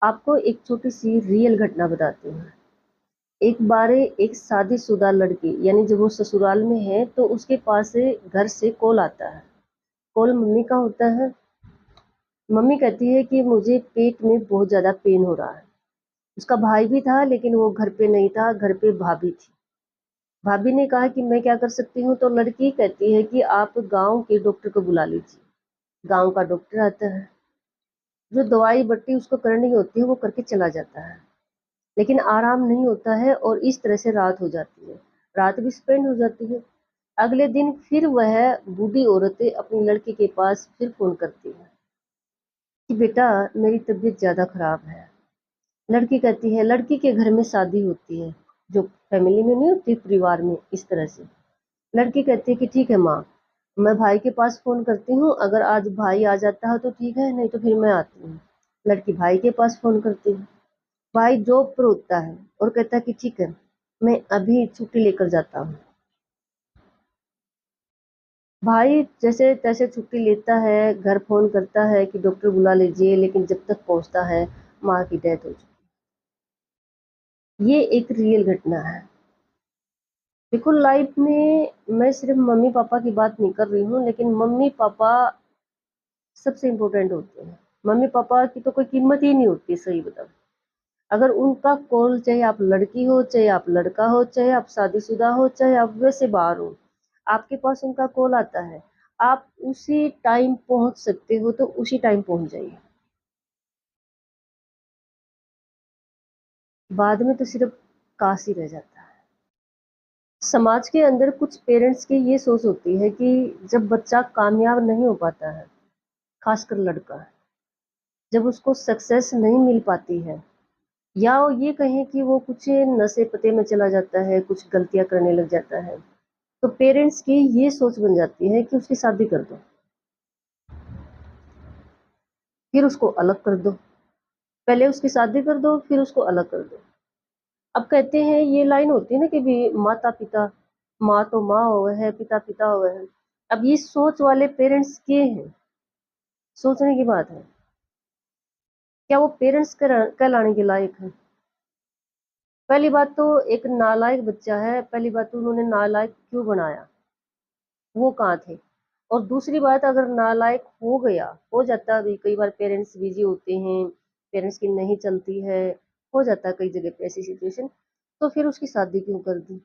आपको एक छोटी सी रियल घटना बताती हूँ। एक बार एक शादीशुदा लड़की यानी जब वो ससुराल में है तो उसके पास से घर से कॉल आता है। कॉल मम्मी का होता है। मम्मी कहती है कि मुझे पेट में बहुत ज़्यादा पेन हो रहा है। उसका भाई भी था लेकिन वो घर पे नहीं था, घर पे भाभी थी। भाभी ने कहा कि मैं क्या कर सकती हूँ, तो लड़की कहती है कि आप गाँव के डॉक्टर को बुला लीजिए। गाँव का डॉक्टर आता है, जो दवाई बट्टी उसको करनी होती है वो करके चला जाता है। लेकिन आराम नहीं होता है और इस तरह से रात हो जाती है। रात भी स्पेंड हो जाती है। अगले दिन फिर वह बूढ़ी औरतें अपनी लड़की के पास फिर फ़ोन करती है कि बेटा मेरी तबीयत ज़्यादा ख़राब है। लड़की कहती है, लड़की के घर में शादी होती है, जो फैमिली में नहीं होती परिवार में इस तरह से। लड़की कहती है कि ठीक है माँ, मैं भाई के पास फ़ोन करती हूँ, अगर आज भाई आ जाता है तो ठीक है, नहीं तो फिर मैं आती हूँ। लड़की भाई के पास फ़ोन करती है। भाई जॉब पर होता है और कहता है कि ठीक है, मैं अभी छुट्टी लेकर जाता हूँ। भाई जैसे तैसे छुट्टी लेता है, घर फ़ोन करता है कि डॉक्टर बुला लीजिए, लेकिन जब तक पहुँचता है माँ की डेथ हो चुकी। ये एक रियल घटना है। देखो लाइफ में मैं सिर्फ मम्मी पापा की बात नहीं कर रही हूँ, लेकिन मम्मी पापा सबसे इम्पोर्टेंट होते हैं। मम्मी पापा की तो कोई कीमत ही नहीं होती, सही बताऊँ। अगर उनका कॉल, चाहे आप लड़की हो, चाहे आप लड़का हो, चाहे आप शादीशुदा हो, चाहे आप वैसे बाहर हो, आपके पास उनका कॉल आता है, आप उसी टाइम पहुंच सकते हो तो उसी टाइम पहुंच जाइए। बाद में तो सिर्फ काश ही रह जाता है। समाज के अंदर कुछ पेरेंट्स की ये सोच होती है कि जब बच्चा कामयाब नहीं हो पाता है, खासकर लड़का, जब उसको सक्सेस नहीं मिल पाती है, या वो ये कहें कि वो कुछ नशे पते में चला जाता है, कुछ गलतियां करने लग जाता है, तो पेरेंट्स की ये सोच बन जाती है कि उसकी शादी कर दो, फिर उसको अलग कर दो। पहले उसकी शादी कर दो, फिर उसको अलग कर दो। अब कहते हैं, ये लाइन होती है ना कि भी माता पिता, माँ तो माँ हुए है, पिता पिता हुए हैं। अब ये सोच वाले पेरेंट्स के हैं। सोचने की बात है, क्या वो पेरेंट्स कहलाने के लायक है? पहली बात तो एक नालायक बच्चा है, पहली बात तो उन्होंने नालायक क्यों बनाया, वो कहाँ थे? और दूसरी बात, अगर नालायक हो गया, हो जाता है, अभी कई बार पेरेंट्स बिजी होते हैं, पेरेंट्स की नहीं चलती है, हो जाता है कई जगह पे ऐसी सिचुएशन, तो फिर उसकी शादी क्यों कर दी?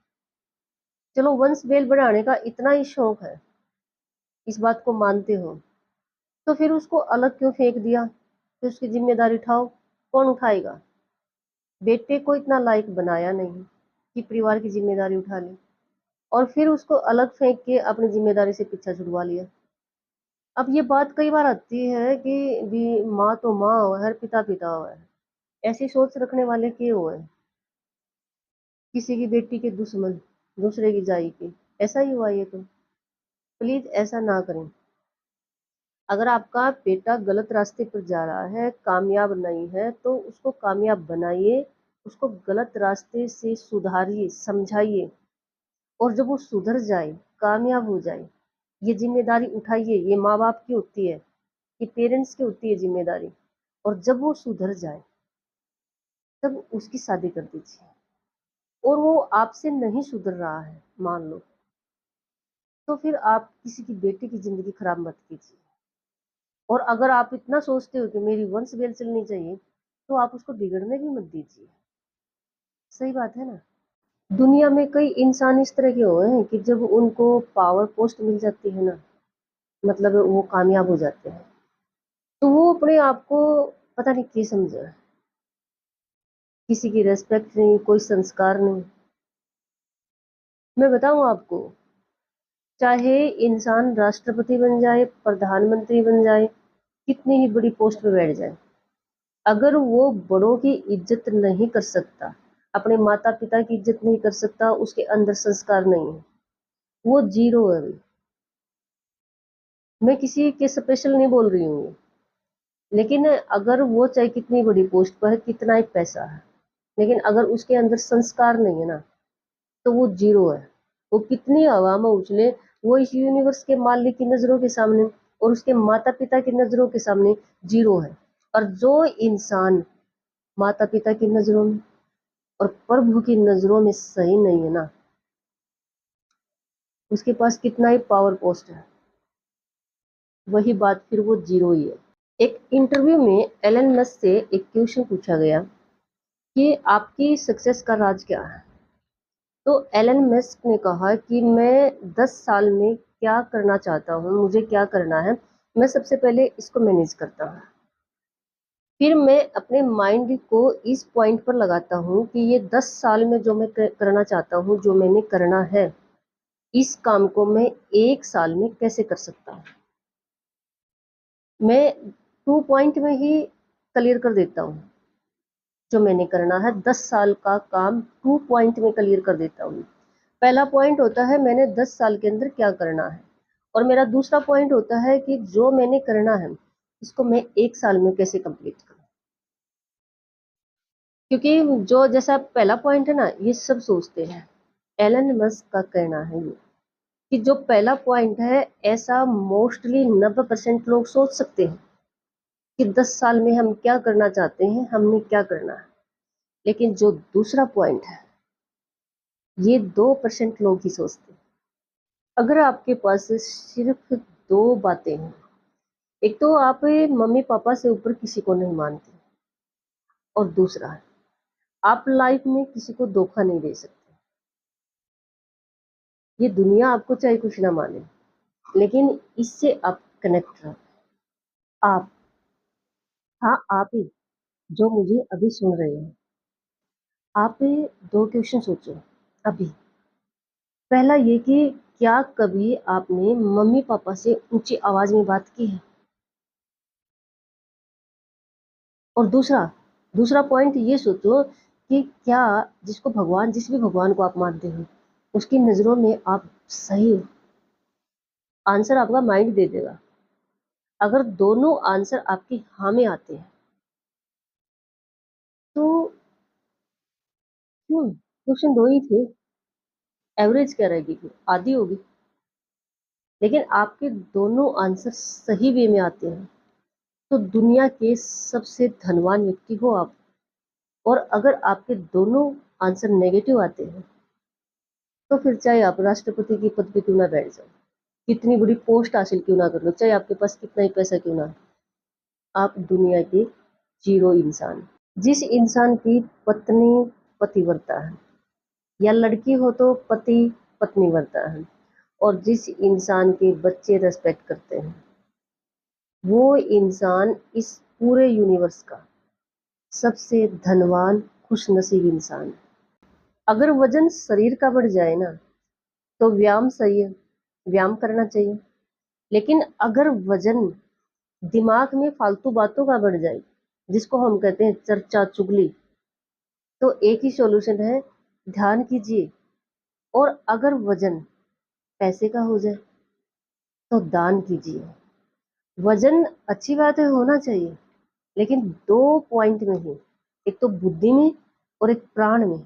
चलो वंश बेल बढ़ाने का इतना ही शौक है, इस बात को मानते हो, तो फिर उसको अलग क्यों फेंक दिया? फिर उसकी जिम्मेदारी उठाओ। कौन उठाएगा? बेटे को इतना लायक बनाया नहीं कि परिवार की जिम्मेदारी उठा ले, और फिर उसको अलग फेंक के अपनी जिम्मेदारी से पीछा छुड़वा लिया। अब ये बात कई बार आती है कि भी माँ तो माँ हो है, पिता पिता हो है। ऐसी सोच रखने वाले के हुए हैं, किसी की बेटी के दुश्मन, दूसरे की जाई के, ऐसा ही हुआ ये तो। प्लीज ऐसा ना करें। अगर आपका बेटा गलत रास्ते पर जा रहा है, कामयाब नहीं है, तो उसको कामयाब बनाइए, उसको गलत रास्ते से सुधारिए, समझाइए, और जब वो सुधर जाए, कामयाब हो जाए, ये जिम्मेदारी उठाइए। ये माँ बाप की होती है, ये पेरेंट्स की होती है जिम्मेदारी। और जब वो सुधर जाए, तब उसकी शादी कर दीजिए। और वो आपसे नहीं सुधर रहा है, मान लो, तो फिर आप किसी की बेटी की जिंदगी खराब मत कीजिए। और अगर आप इतना सोचते हो कि मेरी वंश वेल चलनी चाहिए, तो आप उसको बिगड़ने भी मत दीजिए। सही बात है ना? दुनिया में कई इंसान इस तरह के हुए हैं कि जब उनको पावर पोस्ट मिल जाती है ना, मतलब वो कामयाब हो जाते हैं, तो वो अपने आप को पता नहीं क्या समझा, किसी की रेस्पेक्ट नहीं, कोई संस्कार नहीं। मैं बताऊं आपको, चाहे इंसान राष्ट्रपति बन जाए, प्रधानमंत्री बन जाए, कितनी ही बड़ी पोस्ट पे बैठ जाए, अगर वो बड़ों की इज्जत नहीं कर सकता, अपने माता पिता की इज्जत नहीं कर सकता, उसके अंदर संस्कार नहीं है, वो जीरो है अभी। मैं किसी के स्पेशल नहीं बोल रही हूँ, लेकिन अगर वो चाहे कितनी बड़ी पोस्ट पर है, कितना ही पैसा है, लेकिन अगर उसके अंदर संस्कार नहीं है ना, तो वो जीरो है। वो कितनी हवा में उछले, वो इस यूनिवर्स के मालिक की नजरों के सामने और उसके माता पिता की नजरों के सामने जीरो है। और जो इंसान माता पिता की नजरों में और प्रभु की नजरों में सही नहीं है ना, उसके पास कितना ही पावर पोस्ट है, वही बात फिर वो जीरो ही है। एक इंटरव्यू में एलन मस्क से एक क्वेश्चन पूछा गया कि आपकी सक्सेस का राज क्या है। तो एलन मस्क ने कहा कि मैं 10 साल में क्या करना चाहता हूँ, मुझे क्या करना है, मैं सबसे पहले इसको मैनेज करता हूँ, फिर मैं अपने माइंड को इस पॉइंट पर लगाता हूँ कि ये 10 साल में जो मैं करना चाहता हूँ, जो मैंने करना है, इस काम को मैं 1 साल में कैसे कर सकता हूँ। मैं 2 पॉइंट में ही क्लियर कर देता हूँ, जो मैंने करना है 10 साल का काम 2 पॉइंट में क्लियर कर देता हूँ। पहला पॉइंट होता है मैंने 10 साल के अंदर क्या करना है, और मेरा दूसरा पॉइंट होता है कि जो मैंने करना है इसको मैं 1 साल में कैसे कंप्लीट करूं। क्योंकि जो जैसा पहला पॉइंट है ना, ये सब सोचते हैं, एलन मस्क का कहना है ये कि जो पहला पॉइंट है ऐसा मोस्टली 90% लोग सोच सकते हैं कि 10 साल में हम क्या करना चाहते हैं, हमने क्या करना है। लेकिन जो दूसरा पॉइंट है ये 2% लोग ही सोचते हैं। अगर आपके पास सिर्फ 2 बातें हैं, एक तो आप मम्मी पापा से ऊपर किसी को नहीं मानते, और दूसरा आप लाइफ में किसी को धोखा नहीं दे सकते। ये दुनिया आपको चाहे कुछ ना माने, लेकिन इससे आप कनेक्ट रहो। आप, हाँ आप ही जो मुझे अभी सुन रहे हो, आप 2 क्वेश्चन सोचो अभी। पहला ये कि क्या कभी आपने मम्मी पापा से ऊंची आवाज में बात की है, और दूसरा दूसरा पॉइंट ये सोचो कि क्या जिसको भगवान, जिस भी भगवान को आप मानते हो, उसकी नजरों में आप सही हो। आंसर आपका माइंड दे देगा। अगर दोनों आंसर आपकी हाँ में आते हैं तो क्यों, क्वेश्चन 2 ही थे, एवरेज क्या रहेगी, फिर आधी होगी। लेकिन आपके दोनों आंसर सही वे में आते हैं तो दुनिया के सबसे धनवान व्यक्ति हो आप। और अगर आपके दोनों आंसर नेगेटिव आते हैं तो फिर चाहे आप राष्ट्रपति की पद पे क्यों ना बैठ जाओ, कितनी बड़ी पोस्ट हासिल क्यों ना कर लो, चाहे आपके पास कितना ही पैसा क्यों ना हो, आप दुनिया के जीरो इंसान। जिस इंसान की पत्नी पतिव्रता है, या लड़की हो तो पति पत्नीव्रता है, और जिस इंसान के बच्चे रेस्पेक्ट करते हैं, वो इंसान इस पूरे यूनिवर्स का सबसे धनवान खुशनसीब इंसान है। अगर वजन शरीर का बढ़ जाए ना तो व्यायाम सही है, व्यायाम करना चाहिए। लेकिन अगर वजन दिमाग में फालतू बातों का बढ़ जाए, जिसको हम कहते हैं चर्चा चुगली, तो एक ही सॉल्यूशन है, ध्यान कीजिए। और अगर वजन पैसे का हो जाए तो दान कीजिए। वजन अच्छी बात है, होना चाहिए, लेकिन 2 पॉइंट में ही, एक तो बुद्धि में और एक प्राण में।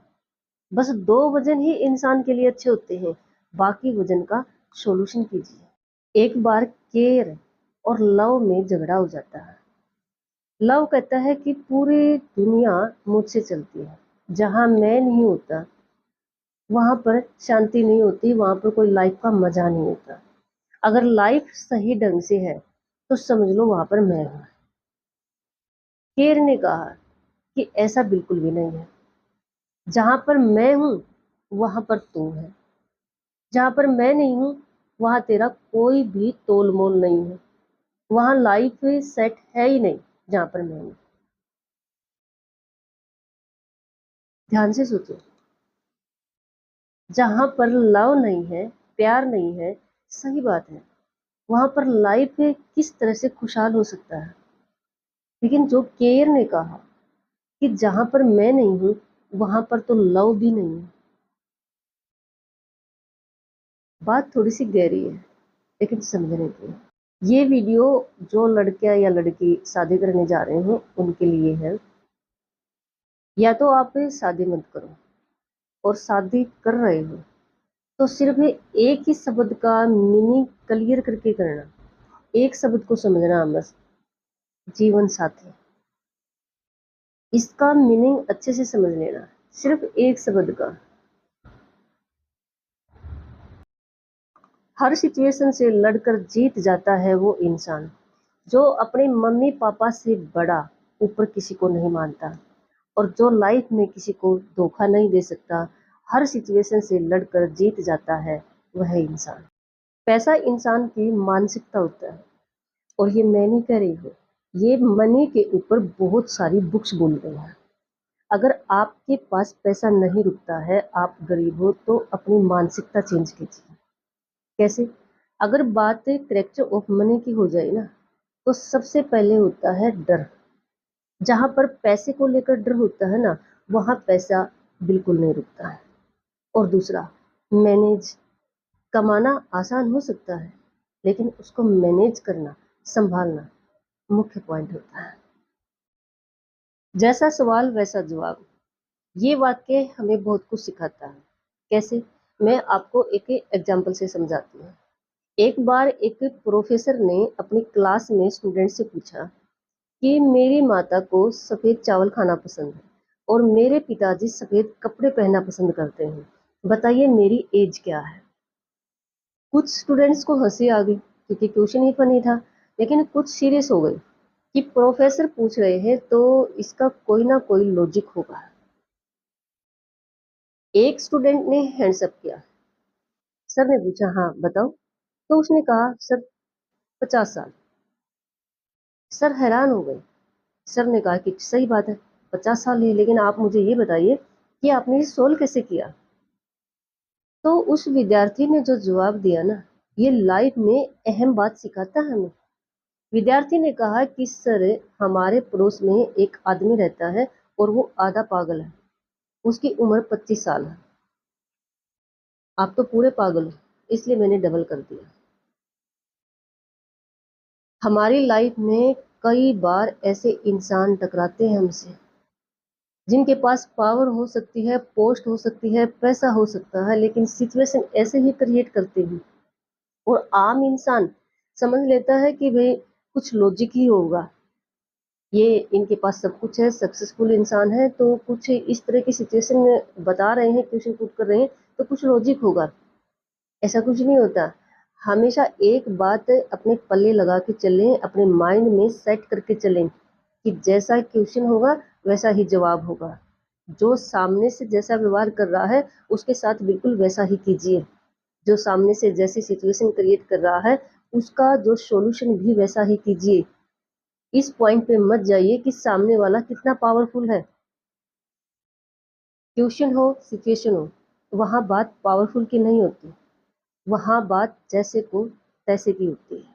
बस 2 वजन ही इंसान के लिए अच्छे होते हैं, बाकी वजन का सॉल्यूशन कीजिए। एक बार केयर और लव में झगड़ा हो जाता है। लव कहता है कि पूरी दुनिया मुझसे चलती है, जहां मैं नहीं होता वहां पर शांति नहीं होती, वहां पर कोई लाइफ का मजा नहीं होता। अगर लाइफ सही ढंग से है तो समझ लो वहां पर मैं हूं। केयर ने कहा कि ऐसा बिल्कुल भी नहीं है, जहां पर मैं हूं वहां पर तू है, जहां पर मैं नहीं हूं वहां तेरा कोई भी तोल मोल नहीं है, वहां लाइफ सेट है ही नहीं जहां पर मैं हूं। ध्यान से सोचो, जहां पर लव नहीं है, प्यार नहीं है, सही बात है, वहां पर लाइफ किस तरह से खुशहाल हो सकता है। लेकिन जो केयर ने कहा कि जहां पर मैं नहीं हूं वहां पर तो लव भी नहीं है। बात थोड़ी सी गहरी है, लेकिन समझने की। ये वीडियो जो लड़कियां या लड़की शादी करने जा रहे हैं उनके लिए है। या तो आप शादी मत करो, और शादी कर रहे हो तो सिर्फ एक ही शब्द का मीनिंग क्लियर करके करना। एक शब्द को समझना, बस, जीवन साथी। इसका मीनिंग अच्छे से समझ लेना, सिर्फ एक शब्द का। हर सिचुएशन से लड़कर जीत जाता है वो इंसान जो अपने मम्मी पापा से बड़ा ऊपर किसी को नहीं मानता, और जो लाइफ में किसी को धोखा नहीं दे सकता। हर सिचुएशन से लड़कर जीत जाता है वह इंसान। पैसा इंसान की मानसिकता होता है, और ये मैं नहीं कह रही हूँ, ये मनी के ऊपर बहुत सारी बुक्स बोल रही हैं। अगर आपके पास पैसा नहीं रुकता है, आप गरीब हो, तो अपनी मानसिकता चेंज कीजिए। कैसे? अगर बात करेक्टर ऑफ मनी की हो जाए ना, तो सबसे पहले होता है डर। जहां पर पैसे को लेकर डर होता है ना, वहां पैसा बिल्कुल नहीं रुकता है। और दूसरा, मैनेज। कमाना आसान हो सकता है, लेकिन उसको मैनेज करना, संभालना मुख्य पॉइंट होता है। जैसा सवाल वैसा जवाब, ये वाक्य हमें बहुत कुछ सिखाता है। कैसे? मैं आपको एक एग्जाम्पल से समझाती हूँ। एक बार एक प्रोफेसर ने अपनी क्लास में स्टूडेंट से पूछा कि मेरी माता को सफ़ेद चावल खाना पसंद है और मेरे पिताजी सफ़ेद कपड़े पहनना पसंद करते हैं, बताइए मेरी एज क्या है। कुछ स्टूडेंट्स को हंसी आ गई क्योंकि क्वेश्चन ही फनी था, लेकिन कुछ सीरियस हो गए कि प्रोफेसर पूछ रहे हैं तो इसका कोई ना कोई लॉजिक होगा। एक स्टूडेंट ने हैंड्स अप किया। सर ने पूछा, हाँ बताओ। तो उसने कहा, सर 50 साल। सर हैरान हो गए। सर ने कहा कि सही बात है, 50 साल है, लेकिन आप मुझे ये बताइए कि आपने ये सोल्व कैसे किया। तो उस विद्यार्थी ने जो जवाब दिया ना, ये लाइफ में अहम बात सिखाता है हमें। विद्यार्थी ने कहा कि सर, हमारे पड़ोस में एक आदमी रहता है और वो आधा पागल है, उसकी उम्र 25 साल है। आप तो पूरे पागल हो, इसलिए मैंने डबल कर दिया। हमारी लाइफ में कई बार ऐसे इंसान टकराते हैं हमसे, जिनके पास पावर हो सकती है, पोस्ट हो सकती है, पैसा हो सकता है, लेकिन सिचुएशन ऐसे ही क्रिएट करते हैं। और आम इंसान समझ लेता है कि भाई कुछ लॉजिक ही होगा, ये इनके पास सब कुछ है, सक्सेसफुल इंसान है, तो कुछ इस तरह की सिचुएशन में बता रहे हैं, क्वेश्चन पुट कर रहे हैं, तो कुछ लॉजिक होगा। ऐसा कुछ नहीं होता। हमेशा एक बात अपने पल्ले लगा के चलें, अपने माइंड में सेट करके चलें कि जैसा क्वेश्चन होगा वैसा ही जवाब होगा। जो सामने से जैसा व्यवहार कर रहा है उसके साथ बिल्कुल वैसा ही कीजिए। जो सामने से जैसी सिचुएशन क्रिएट कर रहा है उसका जो सॉल्यूशन भी वैसा ही कीजिए। इस पॉइंट पे मत जाइए कि सामने वाला कितना पावरफुल है। ट्यूशन हो, सिचुएशन हो, वहाँ बात पावरफुल की नहीं होती, वहाँ बात जैसे को तैसे की होती है।